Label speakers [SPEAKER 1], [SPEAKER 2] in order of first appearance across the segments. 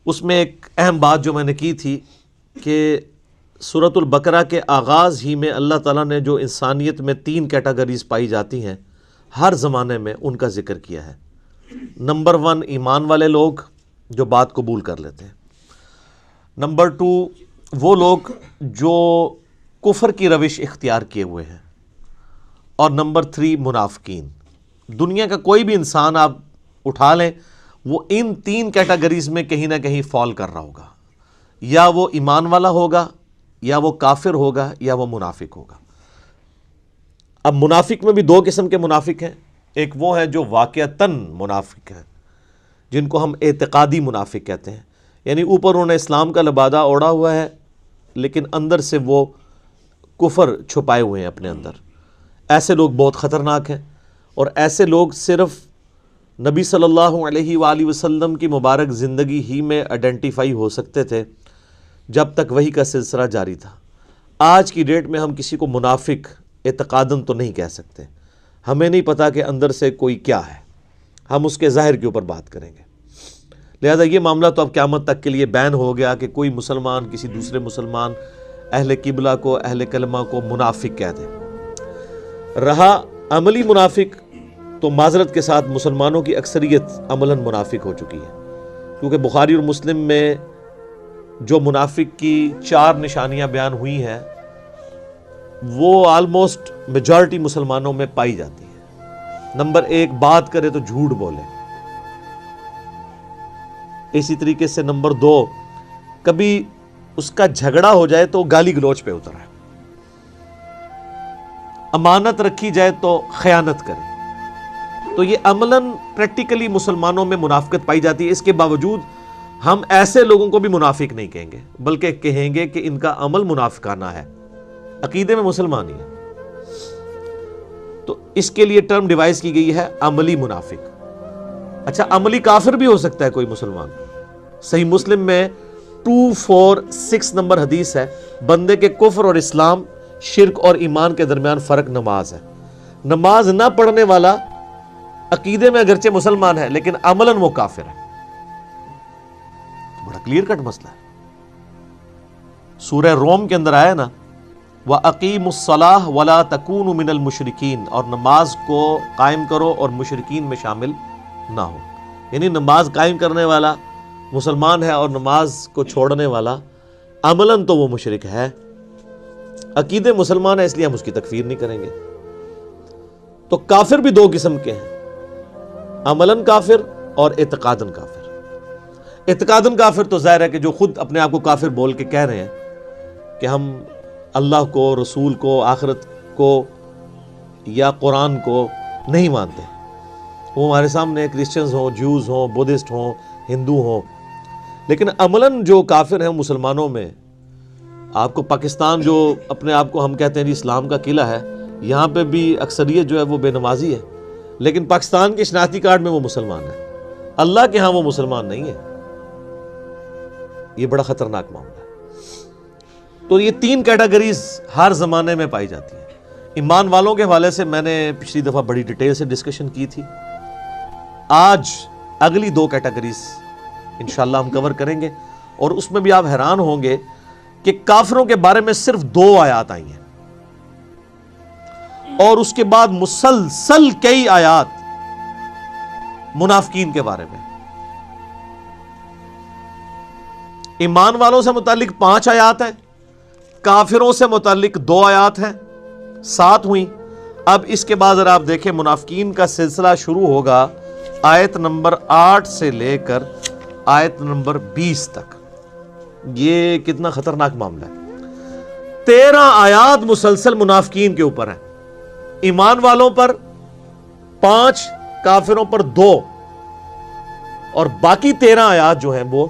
[SPEAKER 1] اس میں ایک اہم بات جو میں نے کی تھی کہ سورۃ البقرہ کے آغاز ہی میں اللہ تعالیٰ نے جو انسانیت میں 3 کیٹیگریز پائی جاتی ہیں ہر زمانے میں ان کا ذکر کیا ہے۔ نمبر 1 ایمان والے لوگ جو بات قبول کر لیتے ہیں۔ نمبر 2 وہ لوگ جو کفر کی روش اختیار کیے ہوئے ہیں۔ اور نمبر 3 منافقین۔ دنیا کا کوئی بھی انسان آپ اٹھا لیں وہ ان 3 کیٹیگریز میں کہیں نہ کہیں فال کر رہا ہوگا، یا وہ ایمان والا ہوگا، یا وہ کافر ہوگا، یا وہ منافق ہوگا۔ اب منافق میں بھی 2 قسم کے منافق ہیں۔ ایک وہ ہے جو واقعتاً منافق ہیں، جن کو ہم اعتقادی منافق کہتے ہیں، یعنی اوپر انہوں نے اسلام کا لبادہ اوڑھا ہوا ہے لیکن اندر سے وہ کفر چھپائے ہوئے ہیں اپنے اندر۔ ایسے لوگ بہت خطرناک ہیں، اور ایسے لوگ صرف نبی صلی اللہ علیہ وآلہ وسلم کی مبارک زندگی ہی میں آئیڈینٹیفائی ہو سکتے تھے جب تک وحی کا سلسلہ جاری تھا۔ آج کی ڈیٹ میں ہم کسی کو منافق اعتقاداً تو نہیں کہہ سکتے، ہمیں نہیں پتا کہ اندر سے کوئی کیا ہے، ہم اس کے ظاہر کے اوپر بات کریں گے۔ لہذا یہ معاملہ تو اب قیامت تک کے لیے بین ہو گیا کہ کوئی مسلمان کسی دوسرے مسلمان اہل قبلہ کو، اہل کلمہ کو منافق کہہ دے۔ رہا عملی منافق، تو معذرت کے ساتھ مسلمانوں کی اکثریت عملاً منافق ہو چکی ہے، کیونکہ بخاری اور مسلم میں جو منافق کی 4 نشانیاں بیان ہوئی ہیں وہ آلموسٹ میجارٹی مسلمانوں میں پائی جاتی ہے۔ نمبر 1 بات کرے تو جھوٹ بولے۔ اسی طریقے سے نمبر 2 کبھی اس کا جھگڑا ہو جائے تو گالی گلوچ پہ اترا ہے۔ امانت رکھی جائے تو خیانت کرے۔ تو یہ عملاً پریکٹیکلی مسلمانوں میں منافقت پائی جاتی ہے۔ اس کے باوجود ہم ایسے لوگوں کو بھی منافق نہیں کہیں گے، بلکہ کہیں گے کہ ان کا عمل منافقانہ ہے، عقیدے میں مسلمان ہی ہے۔ تو اس کے لیے ٹرم ڈیوائز کی گئی ہے عملی منافق۔ اچھا، عملی کافر بھی ہو سکتا ہے کوئی مسلمان۔ صحیح مسلم میں 246 نمبر حدیث ہے، بندے کے کفر اور اسلام، شرک اور ایمان کے درمیان فرق نماز ہے۔ نماز نہ پڑھنے والا عقیدے میں اگرچہ مسلمان ہے لیکن عملاً وہ کافر ہے۔ بڑا کلیئر کٹ مسئلہ ہے۔ سورہ روم کے اندر آیا نا، وَأَقِيمُوا الصَّلَاةَ وَلَا تَكُونُوا مِنَ الْمُشْرِكِينَ، اور نماز کو قائم کرو اور مشرکین میں شامل نہ ہو۔ یعنی نماز قائم کرنے والا مسلمان ہے اور نماز کو چھوڑنے والا عملاً تو وہ مشرک ہے، عقیدے مسلمان ہے اس لیے ہم اس کی تکفیر نہیں کریں گے۔ تو کافر بھی 2 قسم کے ہیں، عملاً کافر اور اعتقاداً کافر۔ اعتقاداً کافر تو ظاہر ہے کہ جو خود اپنے آپ کو کافر بول کے کہہ رہے ہیں کہ ہم اللہ کو، رسول کو، آخرت کو یا قرآن کو نہیں مانتے، وہ ہمارے سامنے کرسچنز ہوں، جوز ہوں، بدھسٹ ہوں، ہندو ہوں، لیکن عملاً جو کافر ہیں مسلمانوں میں، آپ کو پاکستان جو اپنے آپ کو ہم کہتے ہیں اسلام کا قلعہ ہے، یہاں پہ بھی اکثریت جو ہے وہ بے نمازی ہے، لیکن پاکستان کے شناختی کارڈ میں وہ مسلمان ہے، اللہ کے ہاں وہ مسلمان نہیں ہے۔ یہ بڑا خطرناک معاملہ ہے۔ تو یہ 3 کیٹیگریز ہر زمانے میں پائی جاتی ہیں۔ ایمان والوں کے حوالے سے میں نے پچھلی دفعہ بڑی ڈیٹیل سے ڈسکشن کی تھی۔ آج اگلی 2 کیٹیگریز انشاءاللہ ہم کور کریں گے، اور اس میں بھی آپ حیران ہوں گے کہ کافروں کے بارے میں صرف 2 آیات آئی ہیں، اور اس کے بعد مسلسل کئی آیات منافقین کے بارے میں۔ ایمان والوں سے متعلق 5 آیات ہیں، کافروں سے متعلق 2 آیات ہیں، 7 ہوئیں۔ اب اس کے بعد اگر آپ دیکھیں منافقین کا سلسلہ شروع ہوگا آیت نمبر 8 سے لے کر آیت نمبر 20 تک۔ یہ کتنا خطرناک معاملہ ہے۔ 13 آیات مسلسل منافقین کے اوپر ہیں، ایمان والوں پر 5، کافروں پر 2، اور باقی 13 آیات جو ہیں وہ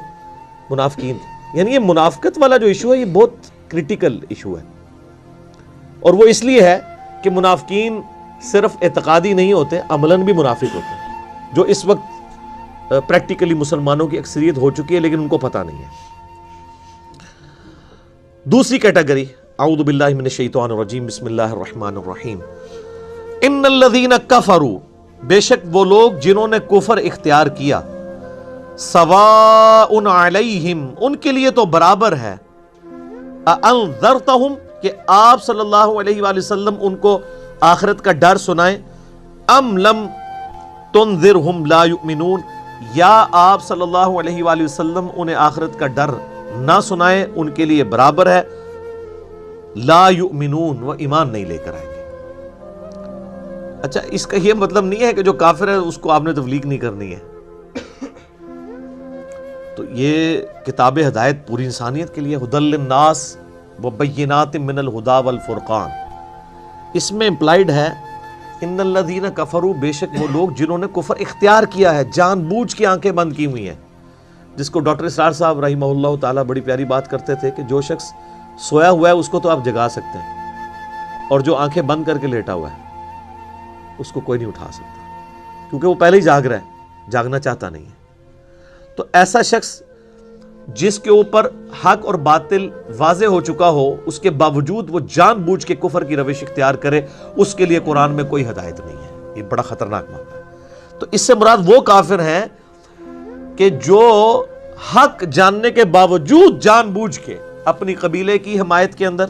[SPEAKER 1] منافقین۔ یعنی یہ منافقت والا جو ایشو ہے یہ بہت کریٹیکل ایشو ہے، اور وہ اس لیے ہے کہ منافقین صرف اعتقادی نہیں ہوتے، عملاً بھی منافق ہوتے ہیں، جو اس وقت پریکٹیکلی مسلمانوں کی اکثریت ہو چکی ہے لیکن ان کو پتہ نہیں ہے۔ دوسری کیٹیگری، اعوذ باللہ من الشیطان الرجیم، بسم اللہ الرحمن الرحیم۔ ان الذین کفروا، بے شک وہ لوگ جنہوں نے کفر اختیار کیا، سواء علیہم، ان کے لیے تو برابر ہے، انذرتہم، کہ آپ صلی اللہ علیہ وآلہ وسلم ان کو آخرت کا ڈر سنائیں، ام لم تنذرہم لا یؤمنون، یا آپ صلی اللہ علیہ وآلہ وسلم انہیں آخرت کا ڈر نہ سنائیں، ان کے لیے برابر ہے، لا یؤمنون، وہ ایمان نہیں لے کر آئیں گے۔ اچھا، اس کا یہ مطلب نہیں ہے کہ جو کافر ہے اس کو آپ نے تبلیغ نہیں کرنی ہے۔ تو یہ کتاب ہدایت پوری انسانیت کے لیے، ھدی للناس وبینات من الہدی والفرقان، اس میں امپلائیڈ ہے ان الذین کفروا، بے شک وہ لوگ جنہوں نے کفر اختیار کیا ہے، جان بوجھ کے آنکھیں بند کی ہوئی ہیں، جس کو ڈاکٹر اسرار صاحب رحمہ اللہ تعالیٰ بڑی پیاری بات کرتے تھے کہ جو شخص سویا ہوا ہے اس کو تو آپ جگا سکتے ہیں، اور جو آنکھیں بند کر کے لیٹا ہوا ہے اس کو کوئی نہیں اٹھا سکتا، کیونکہ وہ پہلے ہی جاگ رہا ہے، جاگنا چاہتا نہیں ہے۔ تو ایسا شخص جس کے اوپر حق اور باطل واضح ہو چکا ہو، اس کے باوجود وہ جان بوجھ کے کفر کی روش اختیار کرے، اس کے لیے قرآن میں کوئی ہدایت نہیں ہے۔ یہ بڑا خطرناک معاملہ ہے۔ تو اس سے مراد وہ کافر ہیں کہ جو حق جاننے کے باوجود جان بوجھ کے اپنی قبیلے کی حمایت کے اندر،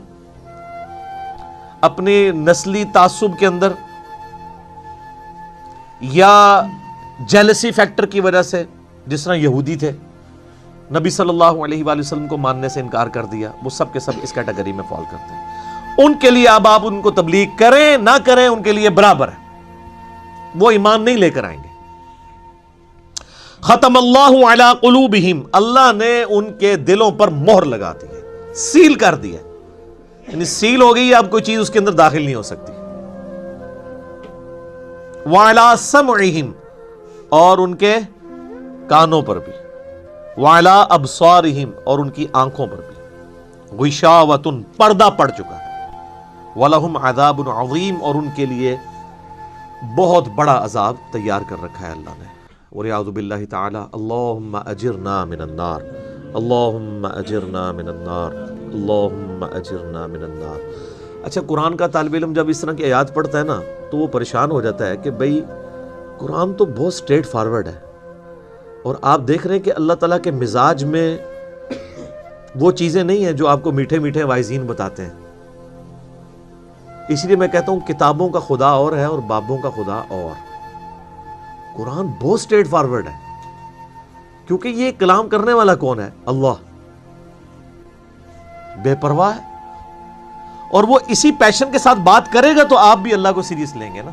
[SPEAKER 1] اپنی نسلی تعصب کے اندر، یا جیلسی فیکٹر کی وجہ سے، جس طرح یہودی تھے، نبی صلی اللہ علیہ وآلہ وسلم کو ماننے سے انکار کر دیا، وہ سب کے سب اس کیٹیگری میں فال کرتے ہیں۔ ان کے لیے اب آپ ان کو تبلیغ کریں نہ کریں، ان کے لیے برابر ہے، وہ ایمان نہیں لے کر آئیں گے۔ ختم اللہ علی قلوبہم، اللہ نے ان کے دلوں پر مہر لگا دی ہے، سیل کر دی ہے، یعنی سیل ہو گئی، اب کوئی چیز اس کے اندر داخل نہیں ہو سکتی۔ وعلی سمعہم، اور ان کے کانوں پر بھی، وعلی ابصارہم، اور ان کی آنکھوں پر بھی، غشاوۃ، پردہ پڑ چکا ہے، وَلَهُمْ عَذَابٌ عَظِيمٌ، اور ان کے لیے بہت بڑا عذاب تیار کر رکھا ہے اللہ نے۔ وَلِعَوْذُ بِاللَّهِ تَعَالَى اللَّهُمَّ أَجِرْنَا مِنَ النَّارِ، اللَّهُمَّ أَجِرْنَا مِنَ النَّارِ، اللَّهُمَّ أَجِرْنَا مِنَ النَّارِ۔ اچھا، قرآن کا طالب علم جب اس طرح کی آیات پڑھتا ہے نا تو وہ پریشان ہو جاتا ہے کہ بھئی قرآن تو بہت سٹریٹ فارورڈ ہے، اور آپ دیکھ رہے ہیں کہ اللہ تعالیٰ کے مزاج میں وہ چیزیں نہیں ہیں جو آپ کو میٹھے میٹھے واعظین بتاتے ہیں۔ اس لیے میں کہتا ہوں کتابوں کا خدا اور ہے اور بابوں کا خدا اور۔ قرآن بہت سٹریٹ فارورڈ ہے، کیونکہ یہ کلام کرنے والا کون ہے؟ اللہ، بے پرواہ ہے، اور وہ اسی پیشن کے ساتھ بات کرے گا تو آپ بھی اللہ کو سیریس لیں گے نا۔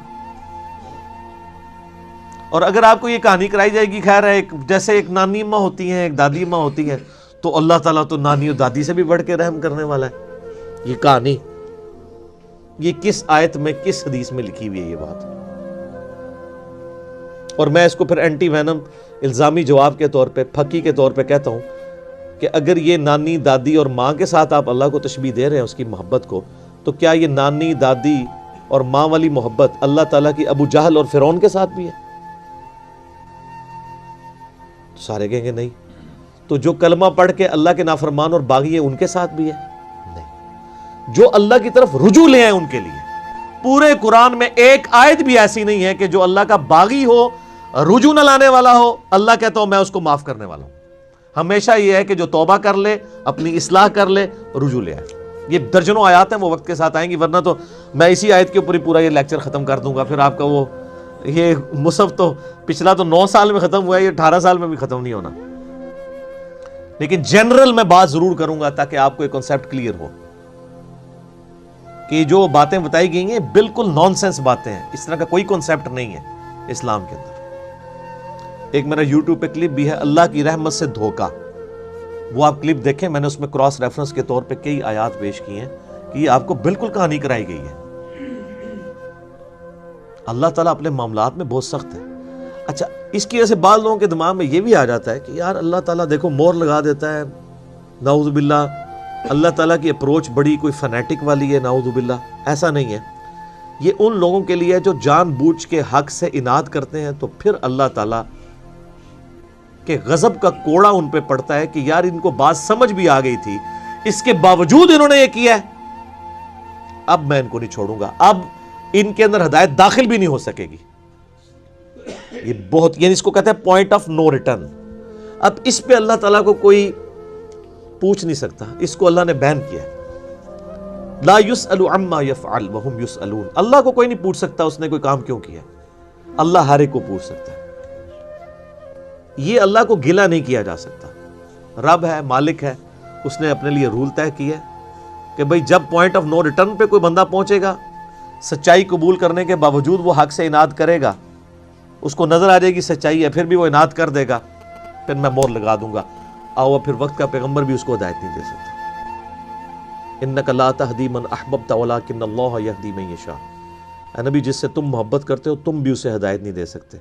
[SPEAKER 1] اور اگر آپ کو یہ کہانی کرائی جائے گی، خیر ہے، جیسے ایک نانی اماں ہوتی ہیں، ایک دادی اماں ہوتی ہیں، تو اللہ تعالیٰ تو نانی اور دادی سے بھی بڑھ کے رحم کرنے والا ہے۔ یہ کہانی، یہ کس آیت میں، کس حدیث میں لکھی ہوئی ہے یہ بات؟ اور میں اس کو پھر اینٹی وینم الزامی جواب کے طور پہ، پھکی کے طور پہ کہتا ہوں کہ اگر یہ نانی، دادی اور ماں کے ساتھ آپ اللہ کو تشبیہ دے رہے ہیں اس کی محبت کو، تو کیا یہ نانی، دادی اور ماں والی محبت اللہ تعالیٰ کی ابو جہل اور فرعون کے ساتھ بھی ہے؟ سارے کہیں گے نہیں۔ تو جو کلمہ پڑھ کے اللہ کے نافرمان اور باغی ہیں ان کے ساتھ بھی ہے؟ نہیں۔ جو اللہ کی طرف رجوع لے آئے ان کے لیے، پورے قرآن میں ایک آیت بھی ایسی نہیں ہے کہ جو اللہ کا باغی ہو، رجوع نہ لانے والا ہو، اللہ کہتا ہوں میں اس کو معاف کرنے والا ہوں۔ ہمیشہ یہ ہے کہ جو توبہ کر لے، اپنی اصلاح کر لے، رجوع لے آئے۔ یہ درجنوں آیات ہیں، وہ وقت کے ساتھ آئیں گی، ورنہ تو میں اسی آیت کے اوپر ہی پورا یہ لیکچر ختم کر دوں گا، پھر آپ کا وہ یہ مصحف تو پچھلا تو 9 سال میں ختم ہوا ہے، یہ 18 سال میں بھی ختم نہیں ہونا۔ لیکن جنرل میں بات ضرور کروں گا تاکہ آپ کو ایک کنسیپٹ کلیئر ہو کہ جو باتیں بتائی گئی ہیں بالکل نان سینس باتیں ہیں، اس طرح کا کوئی کنسیپٹ نہیں ہے اسلام کے اندر۔ ایک میرا یوٹیوب پہ کلپ بھی ہے، اللہ کی رحمت سے دھوکہ، وہ آپ کلپ دیکھیں، میں نے اس میں کراس ریفرنس کے طور پہ کئی آیات پیش کی ہیں کہ یہ آپ کو بالکل کہانی کرائی گئی ہے۔ اللہ تعالیٰ اپنے معاملات میں بہت سخت ہے۔ اچھا، اس کی وجہ سے بعض لوگوں کے دماغ میں یہ بھی آ جاتا ہے کہ یار اللہ تعالیٰ دیکھو مور لگا دیتا ہے، نعوذ باللہ، اللہ تعالیٰ کی اپروچ بڑی کوئی فنیٹک والی ہے، نعوذ باللہ۔ ایسا نہیں ہے، یہ ان لوگوں کے لیے جو جان بوجھ کے حق سے اناد کرتے ہیں، تو پھر اللہ تعالیٰ کے غضب کا کوڑا ان پہ پڑتا ہے کہ یار ان کو بات سمجھ بھی آ گئی تھی، اس کے باوجود انہوں نے یہ کیا ہے، اب میں ان کو نہیں چھوڑوں گا، اب ان کے اندر ہدایت داخل بھی نہیں ہو سکے گی۔ یہ بہت، یعنی اس کو کہتے ہیں پوائنٹ آف نو ریٹرن۔ اب اس پہ اللہ تعالیٰ کو کوئی پوچھ نہیں سکتا، اس کو اللہ نے بین کیا ہے. لا يسأل عما يفعل وهم يسألون. اللہ کو کوئی نہیں پوچھ سکتا اس نے کوئی کام کیوں کیا. اللہ ہر ایک کو پوچھ سکتا ہے. یہ اللہ کو گلہ نہیں کیا جا سکتا. رب ہے، مالک ہے، اس نے اپنے لیے رول طے کیا ہے کہ بھئی جب پوائنٹ آف نو ریٹرن پہ کوئی بندہ پہنچے گا، سچائی قبول کرنے کے باوجود وہ حق سے اناد کرے گا، اس کو نظر آ جائے گی سچائی ہے، پھر بھی وہ اناد کر دے گا، پھر میں مور لگا دوں گا. اور پھر وقت کا پیغمبر بھی اس کو ہدایت نہیں دے سکتا. انک لا تہدی من احببت ولکن اللہ یہدی من یشاء. اے نبی، جس سے تم محبت کرتے ہو تم بھی اسے ہدایت نہیں دے سکتے.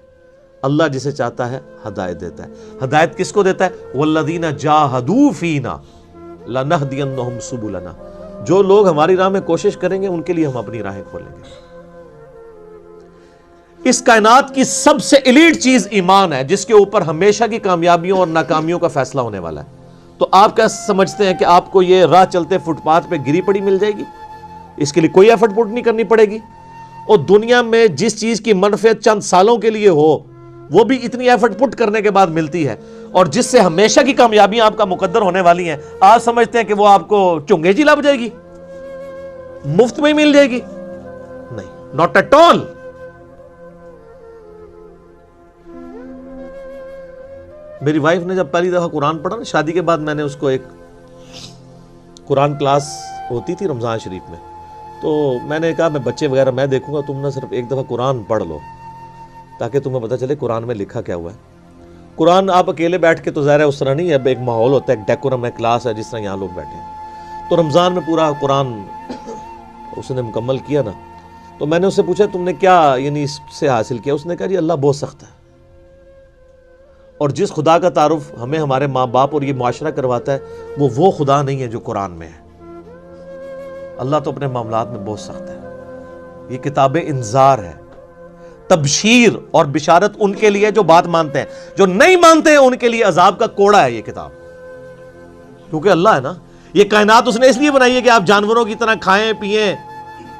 [SPEAKER 1] اللہ جسے چاہتا ہے ہدایت دیتا ہے. ہدایت کس کو دیتا ہے؟ والذین جاہدوا فینا لنہدینہم سبلنا. جو لوگ ہماری راہ میں کوشش کریں گے ان کے لیے ہم اپنی راہیں کھولیں گے. اس کائنات کی سب سے ایلیٹ چیز ایمان ہے، جس کے اوپر ہمیشہ کی کامیابیوں اور ناکامیوں کا فیصلہ ہونے والا ہے. تو آپ کیا سمجھتے ہیں کہ آپ کو یہ راہ چلتے فٹ پاتھ پہ گری پڑی مل جائے گی؟ اس کے لیے کوئی ایفرٹ پٹ نہیں کرنی پڑے گی. اور دنیا میں جس چیز کی منفعت چند سالوں کے لیے ہو وہ بھی اتنی ایفرٹ پٹ کرنے کے بعد ملتی ہے، اور جس سے ہمیشہ کی کامیابیاں آپ کا مقدر ہونے والی ہیں، آپ سمجھتے ہیں کہ وہ آپ کو چنگے جی لب جائے گی، مفت میں ہی مل جائے گی؟ نہیں، ناٹ ایٹ آل. میری وائف نے جب پہلی دفعہ قرآن پڑھا نا شادی کے بعد، میں نے اس کو ایک قرآن کلاس ہوتی تھی رمضان شریف میں، تو میں نے کہا میں بچے وغیرہ میں دیکھوں گا، تم نہ صرف ایک دفعہ قرآن پڑھ لو تاکہ تمہیں پتہ چلے قرآن میں لکھا کیا ہوا ہے. قرآن آپ اکیلے بیٹھ کے تو ظاہر ہے اس طرح نہیں ہے، ایک ماحول ہوتا ہے، ایک ڈیکورم ہے، کلاس ہے، جس طرح یہاں لوگ بیٹھے ہیں. تو رمضان میں پورا قرآن اس نے مکمل کیا نا، تو میں نے اس سے پوچھا تم نے کیا یعنی اس سے حاصل کیا؟ اس نے کہا جی اللہ بہت سخت ہے، اور جس خدا کا تعارف ہمیں ہمارے ماں باپ اور یہ معاشرہ کرواتا ہے وہ خدا نہیں ہے جو قرآن میں ہے. اللہ تو اپنے معاملات میں بہت سخت ہے. یہ کتاب انذار ہے، تبشیر اور بشارت ان کے لیے جو بات مانتے ہیں. جو نہیں مانتے ہیں ان کے لیے عذاب کا کوڑا ہے یہ کتاب. کیونکہ اللہ ہے نا، یہ کائنات اس نے اس لیے بنائی ہے کہ آپ جانوروں کی طرح کھائیں پیئیں،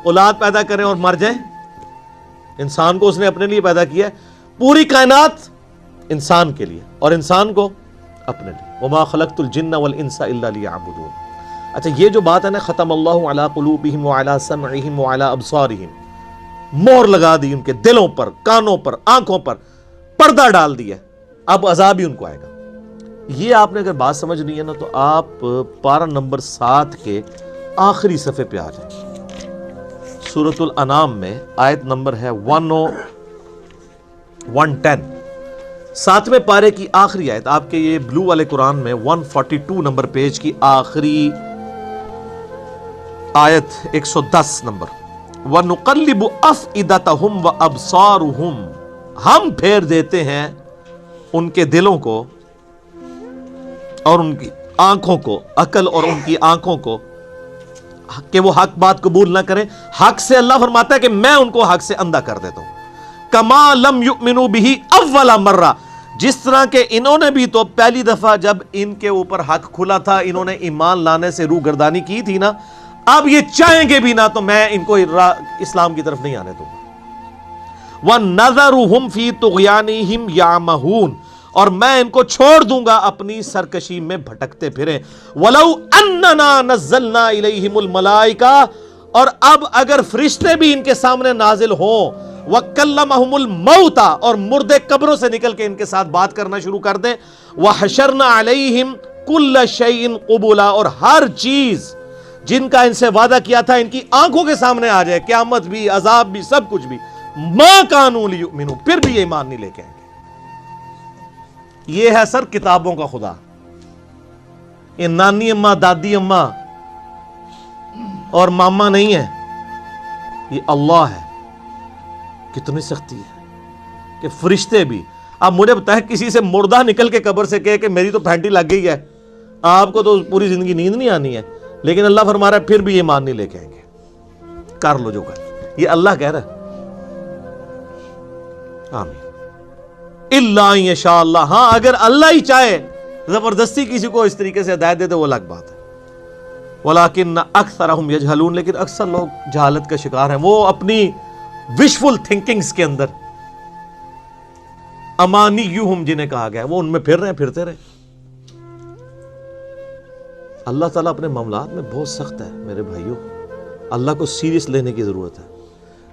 [SPEAKER 1] اولاد پیدا کریں اور مر جائیں. انسان کو اس نے اپنے لیے پیدا کیا ہے، پوری کائنات انسان کے لیے اور انسان کو اپنے لیے. وما خلقت الجن والانس الا لیعبدون. اچھا یہ جو بات ہے نا، ختم اللہ علی قلوبہم وعلی سمعہم وعلی ابصارہم، مہر لگا دی ان کے دلوں پر، کانوں پر، آنکھوں پر، پردہ ڈال دیا، اب عذاب ہی ان کو آئے گا. یہ آپ نے اگر بات سمجھنی ہے نا تو آپ پارہ نمبر 7 کے آخری صفحے پہ آ جائیں. سورۃ الانعام میں آیت نمبر ہے 110، 7ویں پارے کی آخری آیت. آپ کے یہ بلو والے قرآن میں 142 نمبر پیج کی آخری آیت 110 نمبر. وَنُقَلِّبُ أَفْئِدَتَهُمْ وَأَبْصَارُهُمْ، ہم پھیر دیتے ہیں ان کے دلوں کو اور ان کی آنکھوں کو، عقل اور ان کی آنکھوں کو، کہ وہ حق بات قبول نہ کریں. حق سے اللہ فرماتا ہے کہ میں ان کو حق سے اندھا کر دیتا ہوں. کما لم یؤمنوا بہ اول مرہ، جس طرح کہ انہوں نے بھی تو پہلی دفعہ جب ان کے اوپر حق کھلا تھا انہوں نے ایمان لانے سے روح گردانی کی تھی نا، اب یہ چاہیں گے بھی نہ تو میں ان کو اسلام کی طرف نہیں آنے دوں گا. وَنَذَرُهُمْ فِي طُغْيَانِهِمْ يَعْمَهُونَ، اور میں ان کو چھوڑ دوں گا اپنی سرکشی میں بھٹکتے پھریں. وَلَوْ أَنَّنَا نَزَّلْنَا إِلَيْهِمُ الْمَلَائِكَةَ، اور اب اگر فرشتے بھی ان کے سامنے نازل ہوں، وَكَلَّمَهُمُ الْمَوْتَ، اور مردے قبروں سے نکل کے ان کے ساتھ بات کرنا شروع کر دیں. وَحَشَرْنَا عَلَيْهِمْ كُلَّ شَيْءٍ قُبُولًا، اور ہر چیز جن کا ان سے وعدہ کیا تھا ان کی آنکھوں کے سامنے آ جائے، قیامت بھی، عذاب بھی، سب کچھ بھی. مَا كَانُوا لِيُؤْمِنُوا، پھر بھی یہ ایمان نہیں لے کے آئیں گے. یہ ہے سر کتابوں کا خدا. یہ نانی اماں، دادی اماں اور ماما نہیں ہے، یہ اللہ ہے. کتنی سختی ہے کہ فرشتے بھی. اب مجھے بتائیں کسی سے مردہ نکل کے قبر سے کہے کہ میری تو پھینٹی لگ گئی ہے، آپ کو تو پوری زندگی نیند نہیں آنی ہے، لیکن اللہ فرما رہا ہے پھر بھی یہ ایمان نہیں لے کے آئیں گے. کر لو جو کر، یہ اللہ کہہ رہا ہے. آمین. الا ان یشاء اللہ، ہاں اگر اللہ ہی چاہے زبردستی کسی کو اس طریقے سے ہدایت دے دے وہ الگ بات ہے. ولیکن اکثرہم یجہلون، لیکن اکثر لوگ جہالت کا شکار ہیں، وہ اپنی وشفل تھنکنگز کے اندر امانیہم جنہیں کہا گیا ہے وہ ان میں پھر رہے ہیں، پھرتے رہے. اللہ تعالیٰ اپنے معاملات میں بہت سخت ہے میرے بھائیوں. اللہ کو سیریس لینے کی ضرورت ہے.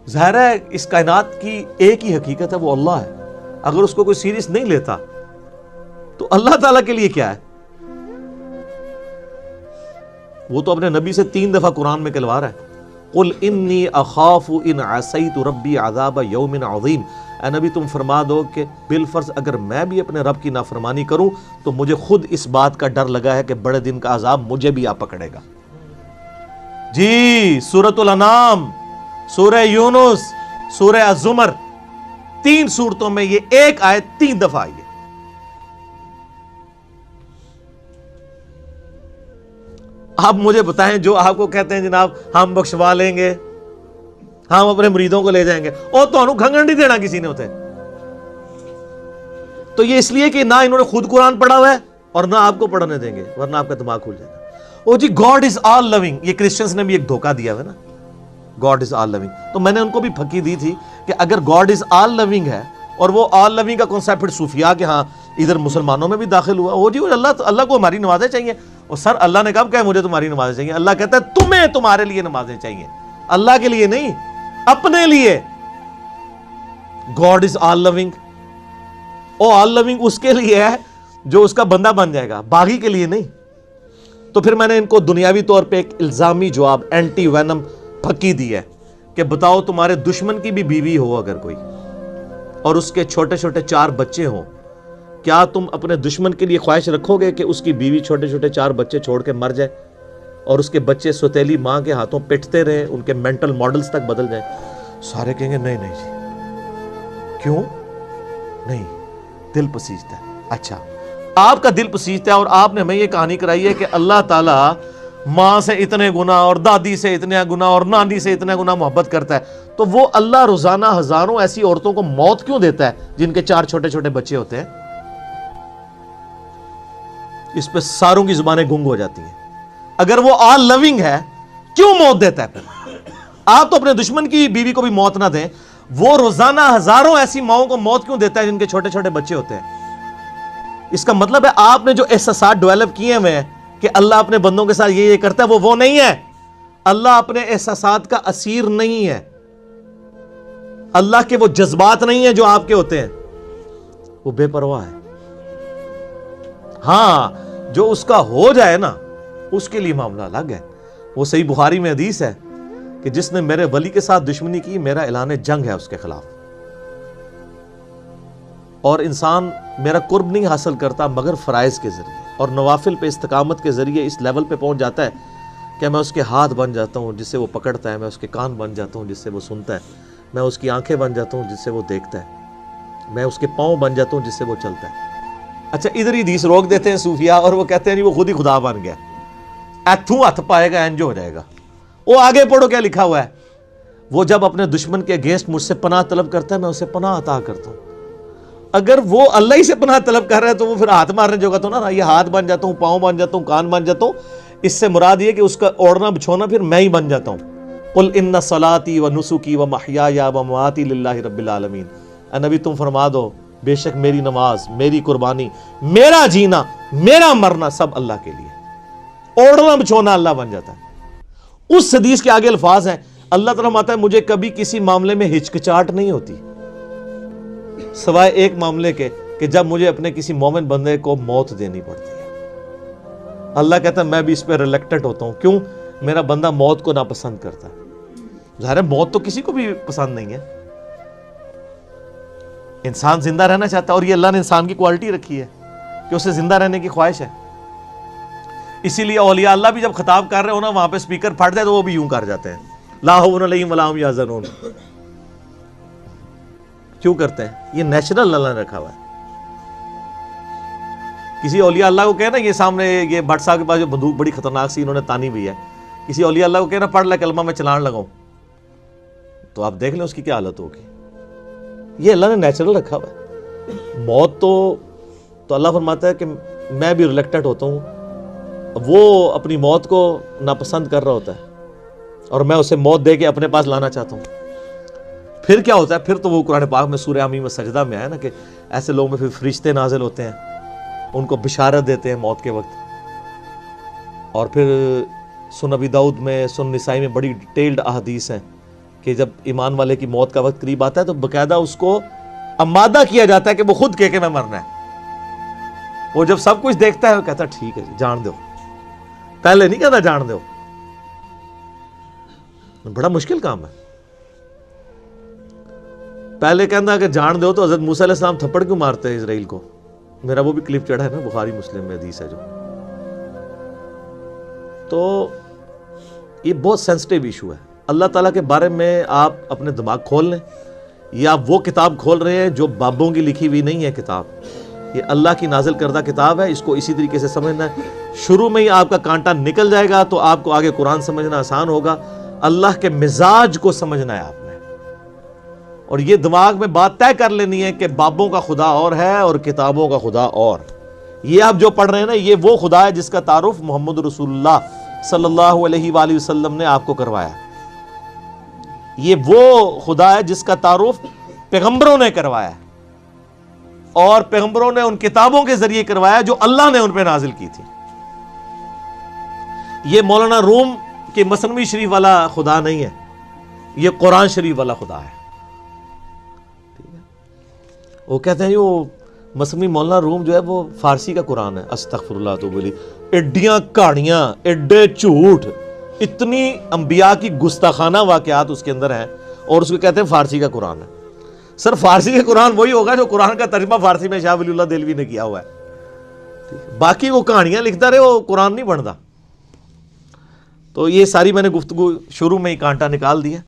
[SPEAKER 1] ظاہر ہے اس کائنات کی ایک ہی حقیقت ہے، وہ اللہ ہے. اگر اس کو کوئی سیریس نہیں لیتا تو اللہ تعالیٰ کے لیے کیا ہے؟ وہ تو اپنے نبی سے 3 دفعہ قرآن میں کہلوا رہا ہے، قل انی اخاف ان عصیت ربی عذاب یوم عظیم. اے نبی تم فرما دو کہ بالفرض اگر میں بھی اپنے رب کی نافرمانی کروں تو مجھے خود اس بات کا ڈر لگا ہے کہ بڑے دن کا عذاب مجھے بھی آ پکڑے گا. جی سورۃ الانعام، سورہ یونس، سورہ الزمر، 3 سورتوں میں یہ ایک آیت 3 دفعہ آئی ہے. آپ مجھے بتائیں جو آپ کو کہتے ہیں جناب ہم بخشوا لیں گے، ہم اپنے مریدوں کو لے جائیں گے، اور تو انہوں کھنگن نہیں دینا کسی نے ہوتے. تو یہ اس لیے کہ نہ انہوں نے خود قرآن پڑھا ہوا ہے اور نہ آپ کو پڑھنے دیں گے، ورنہ آپ کا دماغ کھل جائے گا. او جی گاڈ از آل لونگ، یہ کرسچنز نے بھی ایک دھوکہ دیا ہے نا، گاڈ از آل لونگ. تو میں نے ان کو بھی پھکی دی تھی کہ اگر گاڈ از آل لونگ ہے اور وہ آل لونگ کا کنسیپٹ پھر صوفیاء کے ہاں ادھر مسلمانوں میں بھی داخل ہوا، وہ جی اللہ کو ہماری نمازیں چاہیے. اور سر اللہ نے کب کہا مجھے تمہاری نمازیں چاہیے؟ اللہ کہتا ہے تمہیں تمہارے لیے نمازیں چاہیے، اللہ کے لیے نہیں، اپنے لیے. گاڈ از آل لونگ، او آل لونگ اس کے لیے ہے جو اس کا بندہ بن جائے گا، باغی کے لیے نہیں. تو پھر میں نے ان کو دنیاوی طور پہ ایک الزامی جواب اینٹی وینم پھکی دی ہے کہ بتاؤ تمہارے دشمن کی بھی بیوی ہو اگر کوئی اور اس کے چھوٹے چھوٹے 4 بچے ہوں، کیا تم اپنے دشمن کے لیے خواہش رکھو گے کہ اس کی بیوی چھوٹے چھوٹے 4 بچے چھوڑ کے مر جائے اور اس کے بچے سوتیلی ماں کے ہاتھوں پٹتے رہیں، ان کے مینٹل ماڈلز تک بدل جائیں؟ سارے کہیں گے نہیں نہیں جی. کیوں نہیں؟ دل پسیجتا ہے. اچھا آپ کا دل پسیجتا ہے اور آپ نے ہمیں یہ کہانی کرائی ہے کہ اللہ تعالیٰ ماں سے اتنے گنا اور دادی سے اتنے گنا اور نانی سے اتنے گنا محبت کرتا ہے، تو وہ اللہ روزانہ ہزاروں ایسی عورتوں کو موت کیوں دیتا ہے جن کے 4 چھوٹے چھوٹے بچے ہوتے ہیں؟ اس پہ ساروں کی زبانیں گنگ ہو جاتی ہیں. اگر وہ آل لونگ ہے کیوں موت دیتا ہے پھر؟ آپ تو اپنے دشمن کی بیوی کو بھی موت نہ دیں، وہ روزانہ ہزاروں ایسی ماؤں کو موت کیوں دیتا ہے جن کے چھوٹے چھوٹے بچے ہوتے ہیں؟ اس کا مطلب ہے آپ نے جو احساسات ڈیولپ کیے ہوئے ہیں کہ اللہ اپنے بندوں کے ساتھ یہ کرتا ہے، وہ نہیں ہے. اللہ اپنے احساسات کا اسیر نہیں ہے. اللہ کے وہ جذبات نہیں ہیں جو آپ کے ہوتے ہیں، وہ بے پرواہ ہے. ہاں جو اس کا ہو جائے نا اس کے لیے معاملہ الگ ہے. وہ صحیح بخاری میں حدیث ہے کہ جس نے میرے ولی کے ساتھ دشمنی کی میرا اعلان جنگ ہے اس کے خلاف. اور انسان میرا قرب نہیں حاصل کرتا مگر فرائض کے ذریعے اور نوافل پہ استقامت کے ذریعے اس لیول پہ پہنچ جاتا ہے کہ میں اس کے ہاتھ بن جاتا ہوں جس سے وہ پکڑتا ہے، میں اس کے کان بن جاتا ہوں جس سے وہ سنتا ہے، میں اس کی آنکھیں بن جاتا ہوں جس سے وہ دیکھتا ہے، میں اس کے پاؤں بن جاتا ہوں جس سے وہ چلتا ہے. اچھا ادھر ہی حدیث روک دیتے ہیں صوفیاء اور وہ کہتے ہیں جی وہ خود ہی خدا بن گیا، ایتھوں ہاتھ پائے گا انج ہو جائے گا. وہ آگے پڑھو کیا لکھا ہوا ہے، وہ جب اپنے دشمن کے اگینسٹ مجھ سے پناہ طلب کرتا ہے میں اسے پناہ عطا کرتا ہوں. اگر وہ اللہ ہی سے پناہ طلب کر رہا ہے تو وہ پھر ہاتھ مارنے جو گا تو نا یہ ہاتھ بن جاتا ہوں، پاؤں بن جاتا ہوں، کان بن جاتا ہوں. اس سے مراد یہ کہ اس کا اوڑھنا بچھونا پھر میں ہی بن جاتا ہوں. قل ان صلاتي ونسكي ومحياي ومماتي لله رب العالمین. اے نبی تم فرما دو بے شک میری نماز، میری قربانی، میرا جینا، میرا مرنا سب اللہ کے لیے. اوڑھنا بچھونا اللہ بن جاتا ہے. اس حدیث کے آگے الفاظ ہیں اللہ تعالیٰ فرماتا ہے مجھے کبھی کسی معاملے میں ہچکچاہٹ نہیں ہوتی سوائے ایک معاملے کے کہ جب مجھے اپنے کسی مومن بندے کو موت دینی پڑتی ہے. اللہ کہتا ہے میں بھی اس پہ ریلیکٹنٹ ہوتا ہوں. کیوں؟ میرا بندہ موت کو ناپسند کرتا ہے. ظاہر ہے موت تو کسی کو بھی پسند نہیں ہے، انسان زندہ رہنا چاہتا ہے اور یہ اللہ نے انسان کی کوالٹی رکھی ہے کہ اسے زندہ رہنے کی خواہش ہے. اسی لیے اولیاء اللہ بھی جب خطاب کر رہے ہو نا وہاں پہ سپیکر پھٹ جائے تو وہ بھی یوں کر جاتے ہیں لا حول علیہم ولا ہم یحزنون. کیوں کرتے ہیں؟ یہ نیچرل اللہ نے رکھا ہوا ہے. کسی اولیاء اللہ کو کہنا یہ سامنے یہ بھٹ صاحب کے پاس جو بندوق بڑی خطرناک سی انہوں نے تانی بھی ہے، کسی اولیاء اللہ کو کہنا پڑھ لے کلمہ میں چلان لگاؤں تو آپ دیکھ لیں اس کی کیا حالت ہوگی. یہ اللہ نے نیچرل رکھا ہوا ہے. موت تو اللہ فرماتا ہے کہ میں بھی ریلیکٹنٹ ہوتا ہوں. وہ اپنی موت کو ناپسند کر رہا ہوتا ہے اور میں اسے موت دے کے اپنے پاس لانا چاہتا ہوں. پھر کیا ہوتا ہے؟ پھر تو وہ قرآن پاک میں سورہ حمیم میں سجدہ میں آیا نا کہ ایسے لوگوں میں پھر فرشتے نازل ہوتے ہیں، ان کو بشارت دیتے ہیں موت کے وقت. اور پھر سنن ابی داؤد میں، سنن نسائی میں بڑی ڈیٹیلڈ احادیث ہیں کہ جب ایمان والے کی موت کا وقت قریب آتا ہے تو باقاعدہ اس کو آمادہ کیا جاتا ہے کہ وہ خود کہے کہ میں مرنا ہے. وہ جب سب کچھ دیکھتا ہے وہ کہتا ہے ٹھیک ہے جی جان دو، پہلے نہیں کہتا جان دو. بڑا مشکل کام ہے. پہلے کہنا کہ جان دو تو حضرت موسیٰ علیہ السلام تھپڑ کیوں مارتے ہیں اسرائیل کو؟ میرا وہ بھی کلپ چڑھا ہے نا، بخاری مسلم میں حدیث ہے جو. تو یہ بہت سینسٹیو ایشو ہے. اللہ تعالیٰ کے بارے میں آپ اپنے دماغ کھول لیں. یہ آپ وہ کتاب کھول رہے ہیں جو بابوں کی لکھی ہوئی نہیں ہے کتاب، یہ اللہ کی نازل کردہ کتاب ہے. اس کو اسی طریقے سے سمجھنا ہے. شروع میں ہی آپ کا کانٹا نکل جائے گا تو آپ کو آگے قرآن سمجھنا آسان ہوگا. اللہ کے مزاج کو سمجھنا ہے آپ نے، اور یہ دماغ میں بات طے کر لینی ہے کہ بابوں کا خدا اور ہے اور کتابوں کا خدا اور. یہ آپ جو پڑھ رہے ہیں نا، یہ وہ خدا ہے جس کا تعارف محمد رسول اللہ صلی اللہ علیہ وآلہ وسلم نے آپ کو کروایا. یہ وہ خدا ہے جس کا تعارف پیغمبروں نے کروایا، اور پیغمبروں نے ان کتابوں کے ذریعے کروایا جو اللہ نے ان پہ نازل کی تھی. یہ مولانا روم کے مثنوی شریف والا خدا نہیں ہے، یہ قرآن شریف والا خدا ہے. وہ کہتے ہیں وہ مثنوی مولانا روم جو ہے وہ فارسی کا قرآن ہے. استغفر اللہ تو بولی ایڈیاں کہانیاں، ایڈے جھوٹ، اتنی انبیاء کی گستاخانہ واقعات اس کے اندر ہیں، اور اس کو کہتے ہیں فارسی کا قرآن ہے. سر فارسی کا قرآن وہی ہوگا جو قرآن کا ترجمہ فارسی میں شاہ ولی اللہ دہلوی نے کیا ہوا ہے. باقی وہ کہانیاں لکھتا رہے، وہ قرآن نہیں بنتا. تو یہ ساری میں نے گفتگو شروع میں ہی کانٹا نکال دیا.